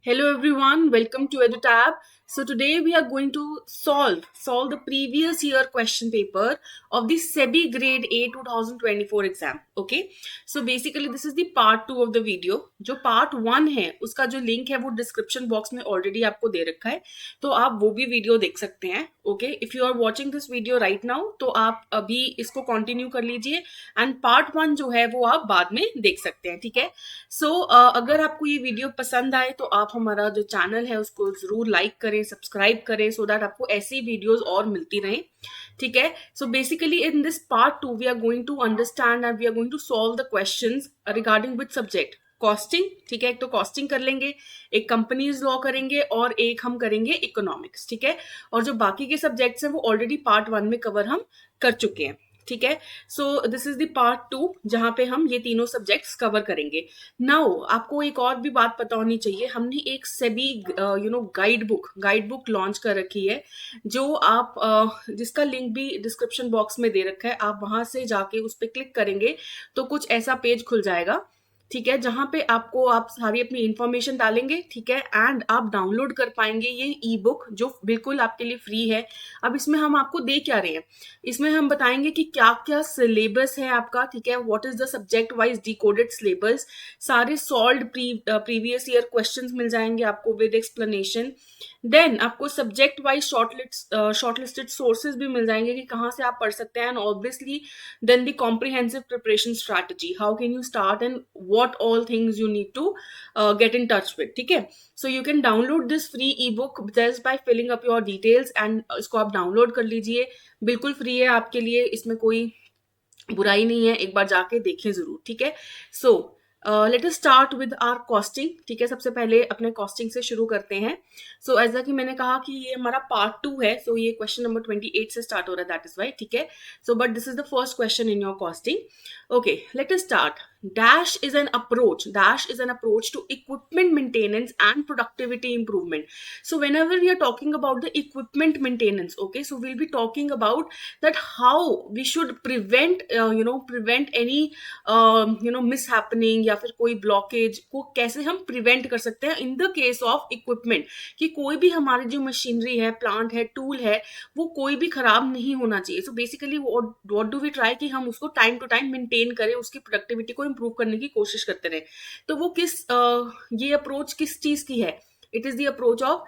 Hello everyone, welcome to EduTab. So today we are going to solve the previous year question paper of the SEBI Grade A 2024 exam. Okay, so basically this is the part 2 of the video. जो part 1 है उसका जो link है वो description box में already आपको दे रखा है, तो आप वो भी video देख सकते हैं. Okay, if you are watching this video right now तो आप अभी इसको continue कर लीजिए and part 1 जो है वो आप बाद में देख सकते हैं. ठीक है. सो अगर आपको ये वीडियो पसंद आए तो आप हमारा जो चैनल है उसको जरूर लाइक करें, सब्सक्राइब करें, सो दैट आपको ऐसी वीडियोस और मिलती रहें. ठीक है. So basically in this part 2 we are going to understand and we are going to solve the questions regarding with subject. Costing. ठीक है. एक तो कॉस्टिंग कर लेंगे, एक कंपनीज लॉ करेंगे और एक हम करेंगे इकोनॉमिक्स. ठीक है. और जो बाकी के सब्जेक्ट्स हैं वो ऑलरेडी पार्ट 1 में कवर हम कर चुके हैं. ठीक है. So this is the part 2 जहां पे हम ये तीनों सब्जेक्ट्स कवर करेंगे. नाउ आपको एक और भी बात पता होनी चाहिए, हमने एक सेबी गाइड बुक लॉन्च कर रखी है जो आप जिसका लिंक भी डिस्क्रिप्शन बॉक्स में दे रखा है. आप वहां से जाके उस पर क्लिक करेंगे तो कुछ ऐसा पेज खुल जाएगा. ठीक है. जहां पे आप सारी अपनी इंफॉर्मेशन डालेंगे. ठीक है. एंड आप डाउनलोड कर पाएंगे ये ई बुक जो बिल्कुल आपके लिए फ्री है. अब इसमें हम आपको दे क्या रहे हैं, इसमें हम बताएंगे कि क्या क्या सिलेबस है आपका. ठीक है. What is the subject wise decoded syllabus. सारे सॉल्व्ड प्रीवियस ईयर क्वेश्चंस मिल जाएंगे आपको विद एक्सप्लेनेशन. देन आपको सब्जेक्ट वाइज शॉर्टलिस्टेड सोर्सेज भी मिल जाएंगे कि कहाँ से आप पढ़ सकते हैं. And obviously then the comprehensive preparation strategy, how can you start and what all things you need to get in touch with. ठीक है. So you can download this free ebook just by filling up your details and इसको आप download कर लीजिए. बिल्कुल free है आपके लिए, इसमें कोई बुराई नहीं है, एक बार जाके देखें जरूर. ठीक है. So let us start with our costing. ठीक है. सबसे पहले अपने कॉस्टिंग से शुरू करते हैं. सो ऐसा कि मैंने कहा कि ये हमारा पार्ट 2 है, सो ये क्वेश्चन नंबर 28 से स्टार्ट हो रहा है, दैट इज वाई. ठीक है. So but this is the first question in your costing. Okay, let us start. Dash is an approach. Dash is an approach to equipment maintenance and productivity improvement. So whenever we are talking about the equipment maintenance, okay, so we'll be talking about that how we should prevent any mishappening या फिर कोई blockage को कैसे हम prevent कर सकते हैं in the case of equipment. कि कोई भी हमारी जो मशीनरी है, प्लांट है, टूल है, वो कोई भी खराब नहीं होना चाहिए. So basically what do we try कि हम उसको टाइम टू टाइम मेंटेन करें, उसकी प्रोडक्टिविटी को इंप्रूव करने की कोशिश करते रहे. तो वो ये अप्रोच किस चीज की है? It is the approach of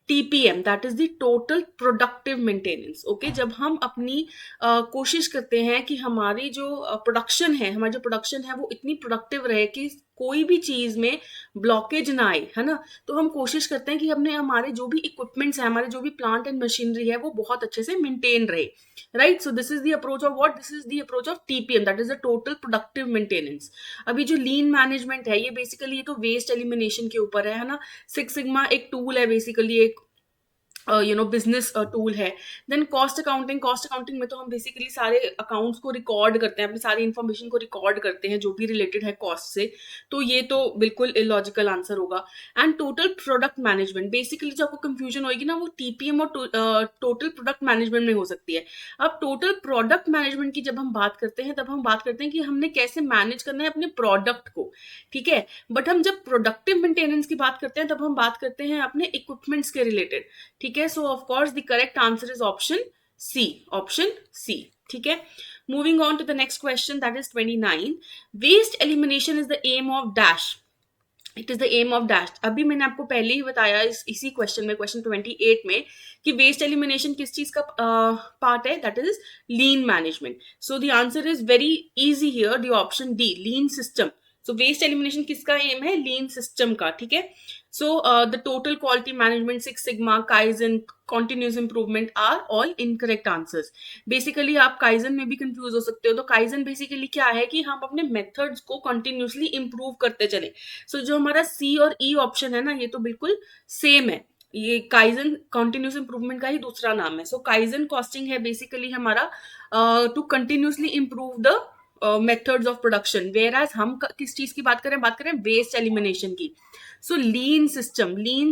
TPM, that is the total productive maintenance. Okay. जब हम अपनी कोशिश करते हैं कि हमारी जो प्रोडक्शन है, हमारी जो प्रोडक्शन है वो इतनी प्रोडक्टिव रहे कि कोई भी चीज में ब्लॉकेज ना आए, है ना. तो हम कोशिश करते हैं कि हमने हमारे जो भी इक्विपमेंट्स है, हमारे जो भी प्लांट एंड मशीनरी है वो बहुत अच्छे से मेंटेन रहे. Right. So this is the approach of what, this is the approach of TPM, that is the total productive maintenance. अभी जो लीन मैनेजमेंट है ये बेसिकली ये तो वेस्ट एलिमिनेशन के ऊपर है ना. सिक्स सिग्मा एक टूल है, बेसिकली एक बिजनेस टूल है. देन कॉस्ट अकाउंटिंग में तो हम बेसिकली सारे अकाउंट्स को रिकॉर्ड करते हैं, अपनी सारी इंफॉर्मेशन को रिकॉर्ड करते हैं जो भी रिलेटेड है कॉस्ट से. तो ये तो बिल्कुल इलॉजिकल आंसर होगा. And total product management, basically जो आपको कंफ्यूजन होगी ना वो TPM और टोटल प्रोडक्ट मैनेजमेंट में हो सकती है. अब टोटल प्रोडक्ट मैनेजमेंट की जब हम बात करते हैं तब हम बात करते हैं कि हमने कैसे मैनेज करना है अपने प्रोडक्ट को. ठीक है. बट हम जब प्रोडक्टिव मेंटेनेंस की बात करते हैं तब हम बात करते हैं अपने इक्विपमेंट्स के रिलेटेड. ठीक है. So of course the correct answer is option C. ठीक है. Moving on to the next question, that is 29. Waste elimination is the aim of dash. It is the aim of dash. अभी मैंने आपको पहले ही बताया इसी क्वेश्चन में, question 28 में, कि वेस्ट एलिमिनेशन किस चीज का पार्ट है, that is lean management. So the answer is very easy here, the option D, lean system. So waste elimination किसका एम है? लीन सिस्टम का. ठीक है. So the total quality management, six sigma, kaizen, continuous improvement are all incorrect answers. Basically आप kaizen में भी confuse हो सकते हो. तो काइजन बेसिकली क्या है कि हम अपने मेथड्स को कंटिन्यूसली इंप्रूव करते चले. सो जो हमारा C और E ऑप्शन है ना, ये तो बिल्कुल सेम है. ये काइजन कॉन्टिन्यूस इंप्रूवमेंट का ही दूसरा नाम है. सो काइजन कॉस्टिंग है बेसिकली हमारा to continuously improve the methods of production. Whereas हम किस चीज की बात करें वेस्ट एलिमिनेशन की. सो लीन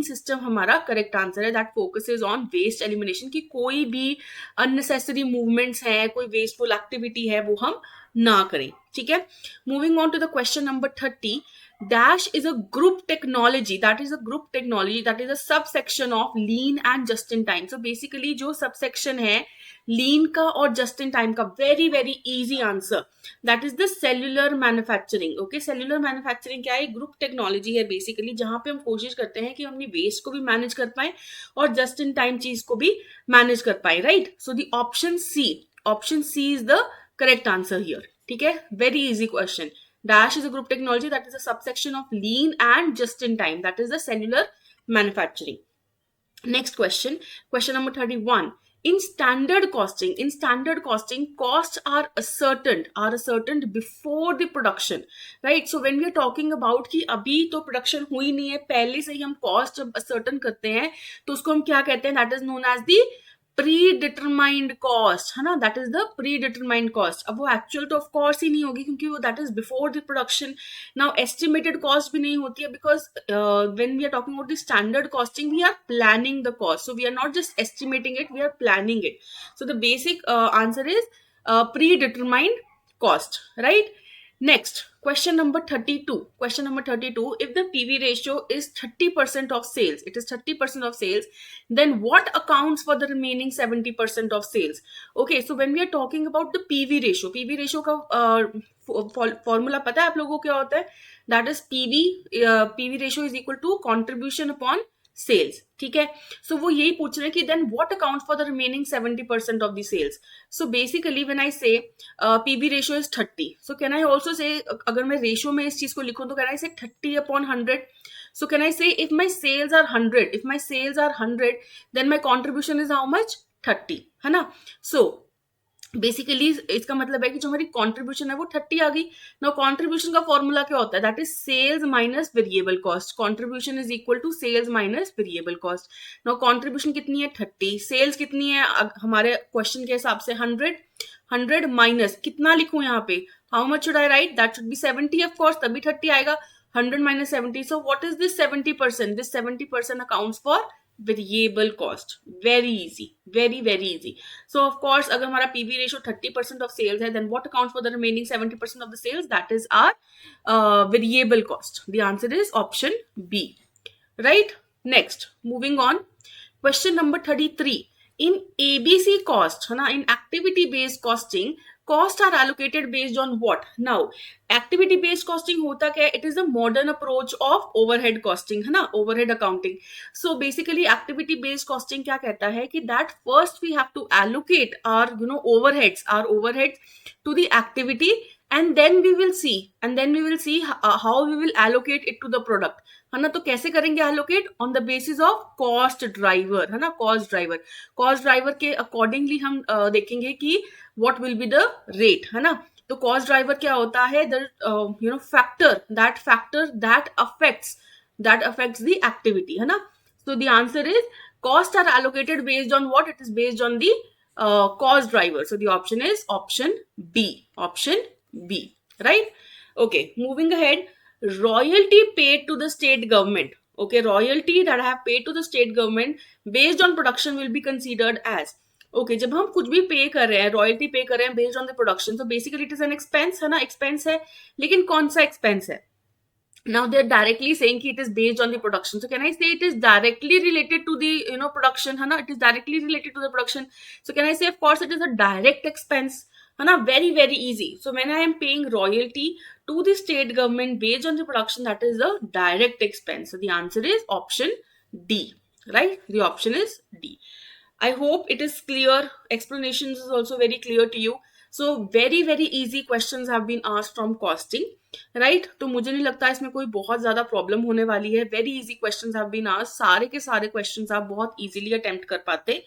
सिस्टम हमारा करेक्ट आंसर है, that focuses on waste elimination, की कोई भी अननेसेसरी मूवमेंट्स हैं, कोई वेस्टफुल एक्टिविटी है वो हम ना करें. ठीक है. Moving on to the question number 30. Dash is a group technology. That is a group technology. That is a subsection of lean and just in time. So basically जो subsection है lean का और just in time का, very very easy answer. That is the cellular manufacturing. Okay, cellular manufacturing क्या है? Group technology है basically, जहाँ पे हम कोशिश करते हैं कि हम अपनी वेस्ट को भी मैनेज कर पाए और जस्ट इन टाइम चीज को भी मैनेज कर पाए, right? So the option C is the correct answer here. ठीक है, very easy question. Dash is a group technology, that is a subsection of lean and just in time, that is the cellular manufacturing. Next question, question number 31. In standard costing, costs are ascertained before the production, right? So when we are talking about कि अभी तो production हुई नहीं है, पहले से ही हम cost जब ascertain करते हैं तो उसको हम क्या कहते हैं? That is known as the pre-determined cost, है ना? That is the pre-determined cost. अब वो एक्चुअल तो ऑफ कोर्स ही नहीं होगी क्योंकि वो that is before the production. Now estimated cost भी नहीं होती है because when we are talking about the standard costing we are planning the cost. So we are not just estimating it, we are planning it. So the basic answer is predetermined cost, right? Next, question number 32. Question number 32. If the PV ratio is 30% of sales, it is 30% of sales, then what accounts for the remaining 70% of sales? Okay, so when we are talking about the PV ratio का formula पता है आप लोगों को क्या होता है? That is PV ratio is equal to contribution upon sales. ठीक है, सो वो यही पूछ रहे हैं कि then what account for the remaining 70% of the sales. So basically when I say PV ratio is 30, so can I also say, अगर मैं रेशियो में इस चीज को लिखूं तो कैन आई से 30/100. सो can I say if my sales are 100, then my contribution is how much? 30, है ना? सो बेसिकली इसका मतलब है कि जो हमारी कंट्रीब्यूशन है वो 30 आ गई. नाउ कंट्रीब्यूशन का फॉर्मूला क्या होता है? That is sales minus variable cost. Contribution is equal to sales minus variable cost. Now contribution कितनी है? 30. सेल्स कितनी है हमारे क्वेश्चन के हिसाब से? 100 माइनस कितना लिखूं यहाँ पे? How much should I right? That should be 70 of course, तभी 30 आएगा. 100 minus 70. So what is this 70%? This 70% accounts for variable cost. Very easy, very very easy. So of course अगर हमारा PV ratio 30% of sales है, then what accounts for the remaining 70% of the sales? That is our variable cost. The answer is option B, right? Next, moving on, question number 33. In ABC cost, है ना, in activity based costing, costs are allocated based on what? Now activity based costing होता क्या है? It is a modern approach of overhead costing, है ना, overhead accounting. So basically activity based costing क्या कहता है कि that first we have to allocate our overheads to the activity and then we will see how we will allocate it to the product, है ना? तो कैसे करेंगे allocate? On the basis of cost driver, है ना? cost driver के accordingly हम देखेंगे कि what will be the rate, है ना? तो कॉस्ट ड्राइवर क्या होता है? The factor that affects the activity, है ना? So the answer is cost are allocated based on what? It is based on the cost driver. So the option is option B, right? Okay, moving ahead. Royalty paid to the state government. Okay, royalty that I have paid to the state government based on production will be considered as. Okay, जब हम कुछ भी पे कर रहे हैं, royalty पे कर रहे हैं बेस्ड ऑन द प्रोडक्शन, तो basically it is an expense, है ना? एक्सपेंस है, लेकिन कौन सा एक्सपेंस है? Now they are directly saying कि it is based on the production. So can I say it is directly related to the production, है ना? It is directly related to the production. So can I say of course it is a direct expense, है ना? Very very easy. So when I am paying royalty to the state government based on the production, that is the direct expense. So the answer is option D, right? The option is D. I hope it is clear. Explanations is also very clear to you. So very very easy questions have been asked from costing, right? तो मुझे नहीं लगता इसमें कोई बहुत ज्यादा problem होने वाली है. Very easy questions have been asked. सारे के सारे questions आप बहुत easily attempt कर पाते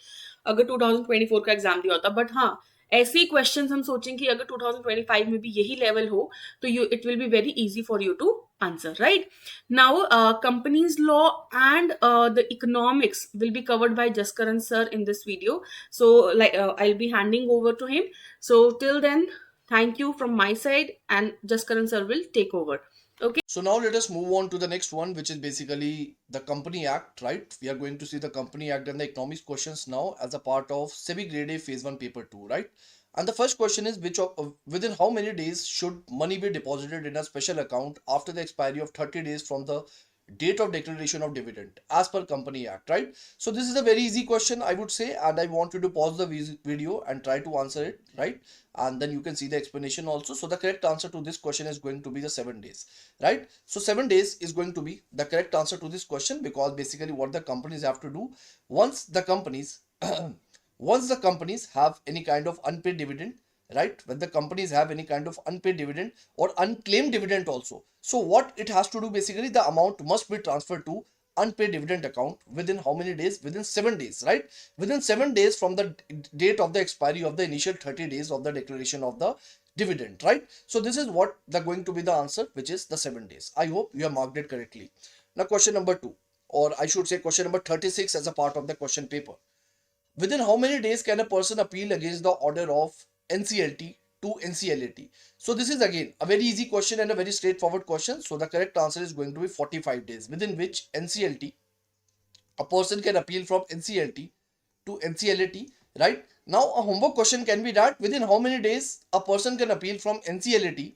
अगर 2024 का एग्जाम दिया होता. बट हाँ, ऐसे ही क्वेश्चंस हम सोचें कि अगर 2025 में भी यही लेवल हो तो it will be very easy for you to answer, right? Now companies law and the economics will be covered by Jaskaran sir in this video. So like I'll be handing over to him. So till then, thank you from my side, and Jaskaran sir will take over. Okay. So now let us move on to the next one, which is basically the Company Act, right? We are going to see the Company Act and the economics questions now as a part of SEBI Grade A Phase 1 Paper 2, right? And the first question is within how many days should money be deposited in a special account after the expiry of 30 days from the date of declaration of dividend as per Company Act, right? So this is a very easy question, I would say, and I want you to pause the video and try to answer it, right? And then you can see the explanation also. So the correct answer to this question is going to be the 7 days, right? So 7 days is going to be the correct answer to this question, because basically what the companies have to do once the companies once the companies have any kind of unpaid dividend, right? When the companies have any kind of unpaid dividend or unclaimed dividend also, so what it has to do, basically the amount must be transferred to unpaid dividend account within how many days? Within 7 days, right? Within 7 days from the date of the expiry of the initial 30 days of the declaration of the dividend, right? So this is what the going to be the answer, which is the 7 days. I hope you have marked it correctly. Now question number 2, or I should say question number 36 as a part of the question paper. Within how many days can a person appeal against the order of NCLT to NCLAT? So this is again a very easy question and a very straightforward question. So the correct answer is going to be 45 days, within which NCLT, a person can appeal from NCLT to NCLAT, right? Now a homework question can be that within how many days a person can appeal from NCLAT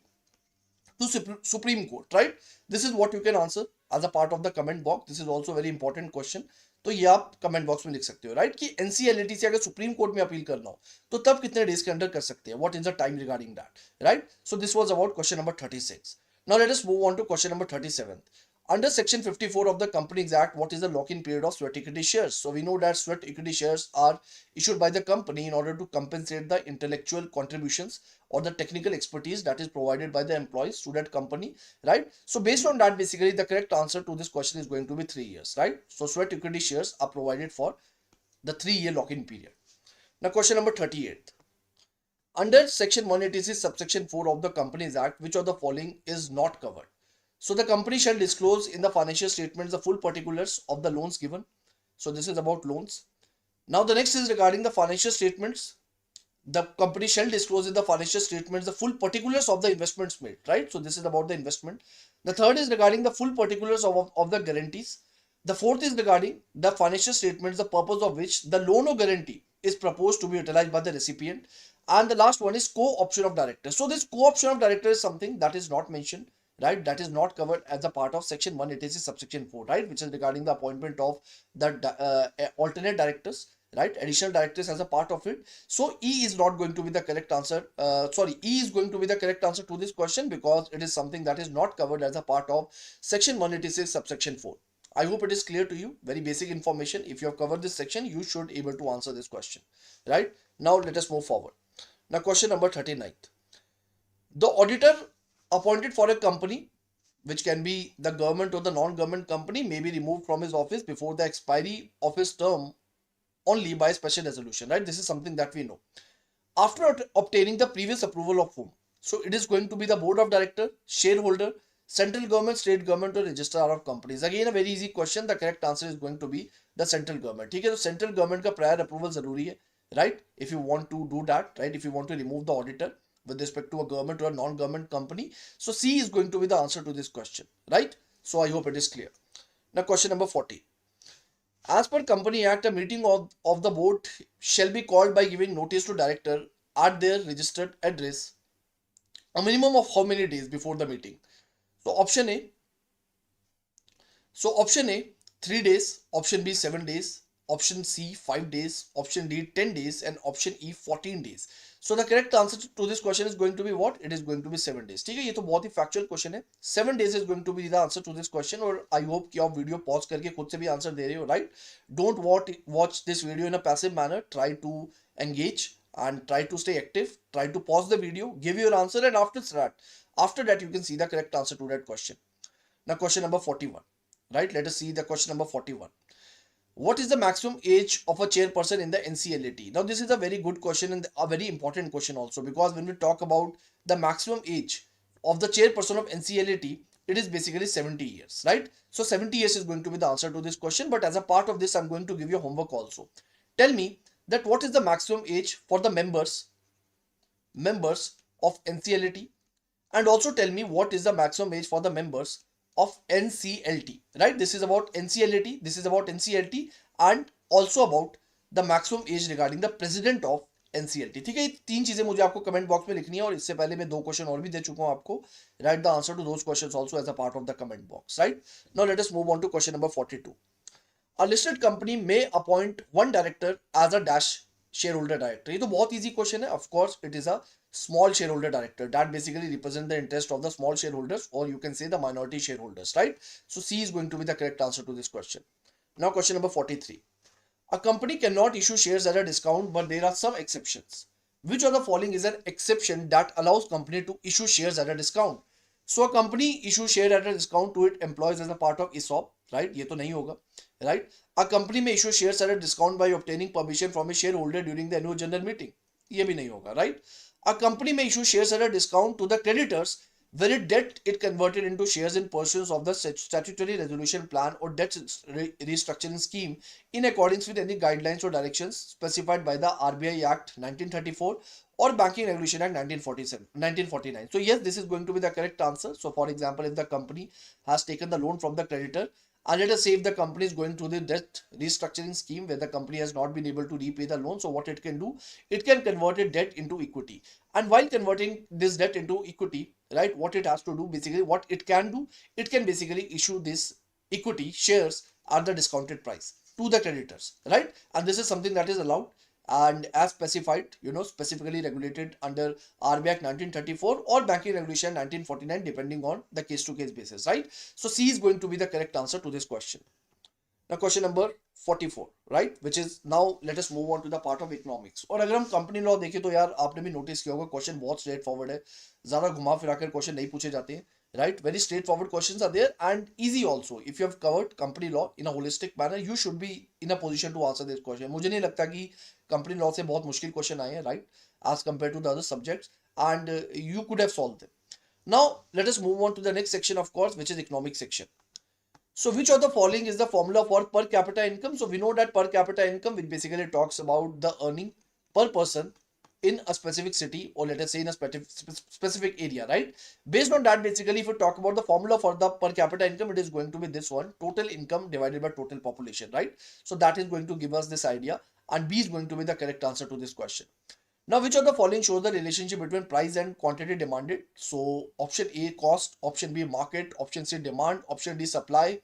to Supreme Court, right? This is what you can answer as a part of the comment box. This is also a very important question. तो ये आप comment box में लिख सकते हो, right? कि NCLT से अगर सुप्रीम कोर्ट में अपील करना हो तो तब कितने डेज के अंदर कर सकते हैं, what is the time regarding that, right? So this was about question number 36. Now let us move on to question number 37. Under section 54 of the Companies Act, what is the lock-in period of sweat equity shares? So we know that sweat equity shares are issued by the company in order to compensate the intellectual contributions or the technical expertise that is provided by the employees to that company, right? So based on that, basically the correct answer to this question is going to be 3 years, right? So sweat equity shares are provided for the 3-year lock-in period. Now question number 38. Under section 186 subsection 4 of the Companies Act, which of the following is not covered? So the company shall disclose in the financial statements the full particulars of the loans given. So this is about loans. Now the next is regarding the financial statements. The company shall disclose in the financial statements the full particulars of the investments made, right? So this is about the investment. The third is regarding the full particulars of the guarantees. The fourth is regarding the financial statements, the purpose of which the loan or guarantee is proposed to be utilized by the recipient. And the last one is co-option of directors. So this co-option of director is something that is not mentioned, right? That is not covered as a part of section 186 subsection 4, right? Which is regarding the appointment of the alternate directors, right? Additional directors as a part of it. So E is not going to be the correct answer. E is going to be the correct answer to this question, because it is something that is not covered as a part of section 186 subsection 4. I hope it is clear to you. Very basic information. If you have covered this section, you should able to answer this question, right? Now let us move forward. Now question number 39. The auditor appointed for a company, which can be the government or the non-government company, may be removed from his office before the expiry of his term only by special resolution, right? This is something that we know. After obtaining the previous approval of whom? So it is going to be the board of director, shareholder, central government, state government, or registrar of companies. Again a very easy question. The correct answer is going to be the central government. ठीक है, तो central government का prior approval जरूरी है, right? If you want to do that, right? If you want to remove the auditor with respect to a government or a non-government company, so C is going to be the answer to this question, right? So I hope it is clear. Now question number 40. As per Company Act, a meeting of the board shall be called by giving notice to director at their registered address a minimum of how many days before the meeting? So option A, 3 days, option B 7 days, option C 5 days, option D 10 days, and option E 14 days. So the correct answer to this question is going to be what? It is going to be 7 days. ठीक है, ये तो बहुत ही factual question है. 7 days is going to be the answer to this question. और I hope कि आप video pause करके खुद से भी आंसर दे रहे हो, right? Don't watch this video in a passive manner. Try to engage and try to stay active. Try to pause the video, give your answer, and after that you can see the correct answer to that question. Now question number 41, right? Let us see the question number 41. What is the maximum age of a chairperson in the NCLAT? Now this is a very good question and a very important question also, because when we talk about the maximum age of the chairperson of NCLAT, it is basically 70 years, right? So 70 years is going to be the answer to this question, but as a part of this, I'm going to give you homework also. Tell me that what is the maximum age for the members of NCLAT, and also tell me what is the maximum age for the members of NCLT, right? This is about NCLT, and also about the maximum age regarding the president of NCLT। ठीक है, ये 3 चीजें मुझे आपको comment box में लिखनी है, और इससे पहले मैं 2 क्वेश्चन और भी दे चुका हूं आपको। Right the answer to those questions also as a part of the comment box. Right, now let us move on to question number 42। A listed company may appoint one director as a dash shareholder director। ये तो बहुत easy question है। Of course, it is a small shareholder director that basically represent the interest of the small shareholders, or you can say the minority shareholders, right? So C is going to be the correct answer to this question. Now question number 43. A company cannot issue shares at a discount, but there are some exceptions. Which of the following is an exception that allows company to issue shares at a discount? So a company issue share at a discount to its employees as a part of ESOP, right? ये तो नहीं होगा, right? A company may issue shares at a discount by obtaining permission from a shareholder during the annual general meeting. ये भी नहीं होगा, right? A company may issue shares at a discount to the creditors when it debt it converted into shares in pursuance of the statutory resolution plan or debt restructuring scheme in accordance with any guidelines or directions specified by the RBI Act 1934 or Banking Regulation Act 1949. So yes, this is going to be the correct answer. So for example, if the company has taken the loan from the creditor, and let us say if the company is going through the debt restructuring scheme where the company has not been able to repay the loan, so what it can do, it can convert its debt into equity. And while converting this debt into equity, right, what it has to do, basically what it can do, it can basically issue this equity shares at the discounted price to the creditors, right? And this is something that is allowed and as specified, specifically regulated under RBI Act 1934 or Banking Regulation 1949, depending on the case to case basis, right? So C is going to be the correct answer to this question. Now question number 44, right, which is, now let us move on to the part of economics। और अगर हम company law देखें तो यार आपने भी notice किया होगा, क्वेश्चन बहुत स्ट्रेट फॉरवर्ड है, ज्यादा घुमा फिरा कर क्वेश्चन नहीं पूछे जाते हैं, right? Very straightforward questions are there and easy also। if you have covered company law in a holistic manner, you should be in a position to answer this question। मुझे नहीं लगता कि कंपनी लॉ से बहुत मुश्किल question आए हैं, right, as compared to the other subjects, and you could have solved them। now let us move on to the next section, of course, which is economic section। so which of the following is the formula for per capita income? So we know that per capita income, which basically talks about the earning per person in a specific city, or let us say in a specific area, right? Based on that, basically, if you talk about the formula for the per capita income, it is going to be this one: total income divided by total population, right? So that is going to give us this idea, and B is going to be the correct answer to this question. Now, which of the following shows the relationship between price and quantity demanded? So option A, cost; option B, market; option C, demand; option D, supply;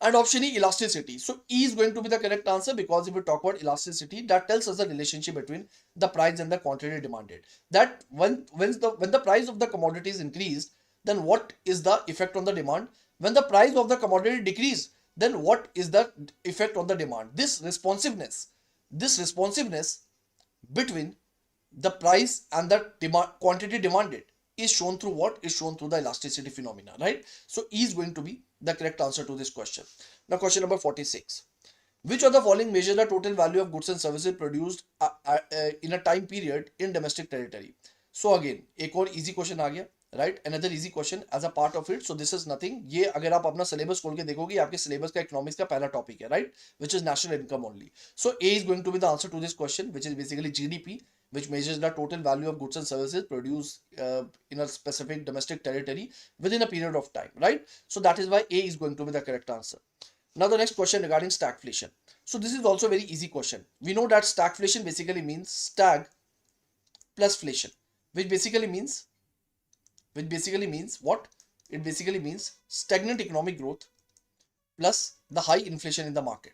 and option E, elasticity. So E is going to be the correct answer, because if we talk about elasticity, that tells us the relationship between the price and the quantity demanded. That when the price of the commodity is increased, then what is the effect on the demand? When the price of the commodity decrease, then what is the effect on the demand? This responsiveness between the price and the quantity demanded is shown through what? Is shown through the elasticity phenomena, right? So E is going to be the correct answer to this question. Now question number 46. Which of the following measure the total value of goods and services produced in a time period in domestic territory? So again, एक और easy question आ गया, right? Another easy question as a part of it. So this is nothing. ये अगर आप अपना syllabus खोल के देखोगे, आपके syllabus का economics का पहला topic है, right? Which is national income only. So A is going to be the answer to this question, which is basically GDP, which measures the total value of goods and services produced in a specific domestic territory within a period of time, right? So that is why A is going to be the correct answer. Now the next question regarding stagflation. So this is also a very easy question. We know that stagflation basically means stag plus flation, which basically means what? It basically means stagnant economic growth plus the high inflation in the market.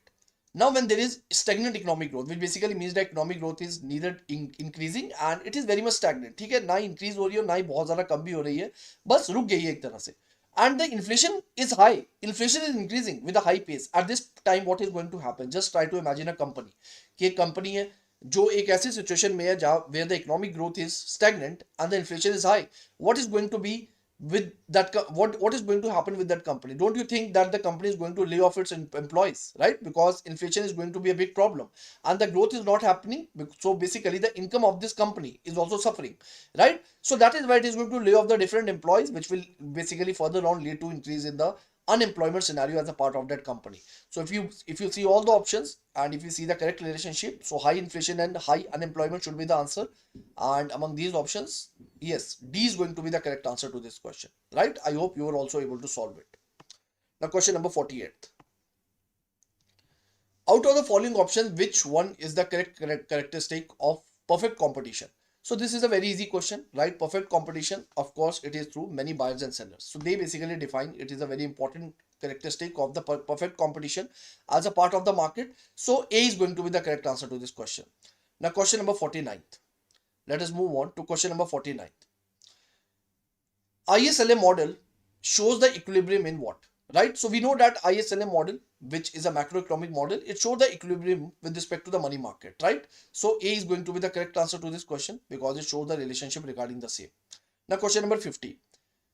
Now when there is stagnant economic growth, which basically means that economic growth is neither increasing and it is very much stagnant, ठीक है, ना increase हो रही है ना ही बहुत ज़्यादा कम भी हो रही है, बस रुक गई है एक तरह से, and the inflation is high, inflation is increasing with a high pace at this time, what is going to happen? Just try to imagine a company, कि एक कंपनी है जो एक ऐसी सिचुएशन में है जहाँ where the economic growth is stagnant and the inflation is high. What is going to be with that? What is going to happen with that company? Don't you think that the company is going to lay off its employees, right? Because inflation is going to be a big problem and the growth is not happening, so basically the income of this company is also suffering, right? So that is why it is going to lay off the different employees, which will basically further on lead to increase in the unemployment scenario as a part of that company. So if you see all the options and if you see the correct relationship, so high inflation and high unemployment should be the answer, and among these options, yes, D is going to be the correct answer to this question, right? I hope you are also able to solve it. Now question number 48. Out of the following options, which one is the correct characteristic of perfect competition? So this is a very easy question, right? Perfect competition, of course, it is through many buyers and sellers. So they basically define it is a very important characteristic of the perfect competition as a part of the market. So A is going to be the correct answer to this question. Now question number 49th. Let us move on to question number 49th. ISLA model shows the equilibrium in what? Right? So we know that ISLA model, which is a macroeconomic model, it shows the equilibrium with respect to the money market, right? So A is going to be the correct answer to this question because it shows the relationship regarding the same. Now question number 50.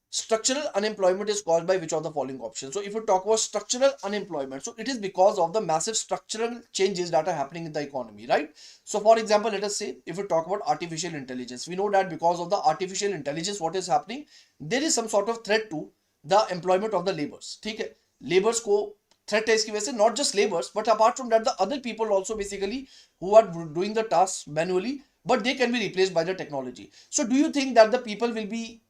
Structural unemployment is caused by which of the following options? So if you talk about structural unemployment, so it is because of the massive structural changes that are happening in the economy, right? So for example, let us say if we talk about artificial intelligence, we know that because of the artificial intelligence, what is happening? There is some sort of threat to the employment of the laborers. ठीक है, laborers को threat है इसकी वजह से, not just laborers, but apart from that, the other people also basically who are doing the tasks manually, but they can be replaced by the technology. So do you think that the people will be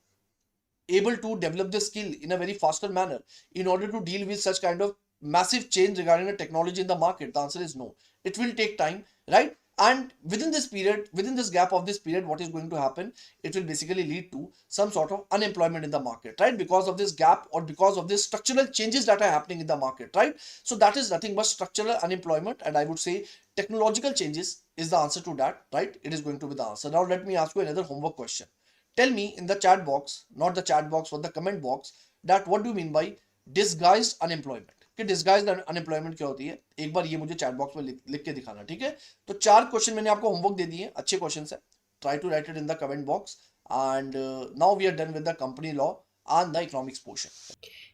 able to develop the skill in a very faster manner in order to deal with such kind of massive change regarding the technology in the market? The answer is no. It will take time, right? And within this period, within this gap of this period, what is going to happen? It will basically lead to some sort of unemployment in the market, right? Because of this gap or because of this structural changes that are happening in the market, right? So that is nothing but structural unemployment. And I would say technological changes is the answer to that, right? It is going to be the answer. Now let me ask you another homework question. Tell me in the chat box, not the chat box or the comment box, that what do you mean by disguised unemployment? कि disguised unemployment क्या होती है, एक बार ये मुझे chat box में लिख के दिखाना, ठीक है? तो 4 क्वेश्चन मैंने आपको होमवर्क दे दिए, अच्छे क्वेश्चन है. Try to write it in the comment box. And now we are done with the company law and the economics portion.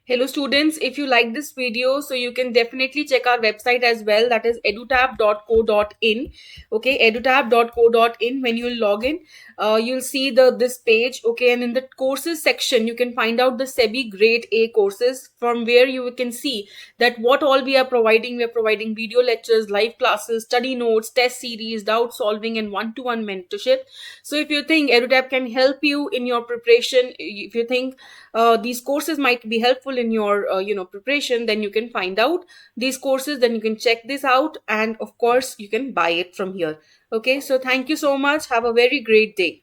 Hello students, if you like this video, so you can definitely check our website as well, that is edutab.co.in. Okay, edutab.co.in. When you log in, you'll see this page. Okay, and in the courses section you can find out the SEBI grade A courses, from where you can see that what all we are providing. We are providing video lectures, live classes, study notes, test series, doubt solving, and one-to-one mentorship. So if you think EduTab can help you in your preparation, if you think these courses might be helpful in your preparation, then you can find out these courses, then you can check this out, and of course you can buy it from here. Okay, so thank you so much, have a very great day.